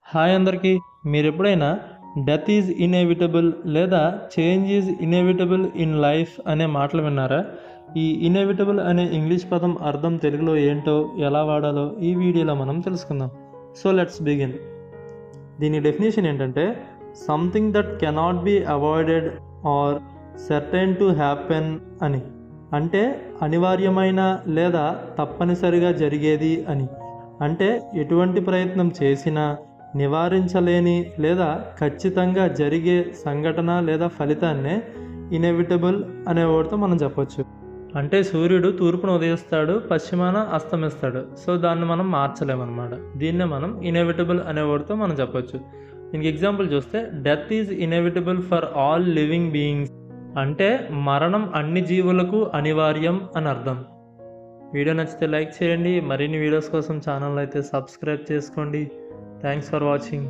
Hi అందరికీ. మీరు ఎప్పుడైనా డెత్ ఈజ్ ఇన్ఎవిటబుల్ లేదా change is inevitable in life అనే మాటలు విన్నారా? ఈ ఇన్ఎవిటబుల్ అనే ఇంగ్లీష్ పదం అర్థం తెలుగులో ఏంటో, ఎలా వాడాలో ఈ వీడియోలో మనం తెలుసుకుందాం. So let's begin. దీని డెఫినేషన్ ఏంటంటే, something that cannot be avoided or certain to happen అని. అంటే అనివార్యమైన లేదా తప్పనిసరిగా జరిగేది అని. అంటే ఎటువంటి ప్రయత్నం చేసినా నివారించలేని లేదా ఖచ్చితంగా జరిగే సంఘటన లేదా ఫలితాన్నే ఇన్ఎవిటబుల్ అనే వర్డ్తో మనం చెప్పొచ్చు. అంటే సూర్యుడు తూర్పున ఉదయిస్తాడు, పశ్చిమాన అస్తమిస్తాడు. సో దాన్ని మనం మార్చలేమన్నమాట. దీన్నే మనం ఇన్ఎవిటబుల్ అనే వర్డ్తో మనం చెప్పొచ్చు. దీనికి ఎగ్జాంపుల్ చూస్తే, death is inevitable for all living beings. అంటే మరణం అన్ని జీవులకు అనివార్యం అని అర్థం. వీడియో నచ్చితే లైక్ చేయండి. మరిన్ని వీడియోస్ కోసం ఛానల్ అయితే సబ్స్క్రైబ్ చేసుకోండి. Thanks for watching.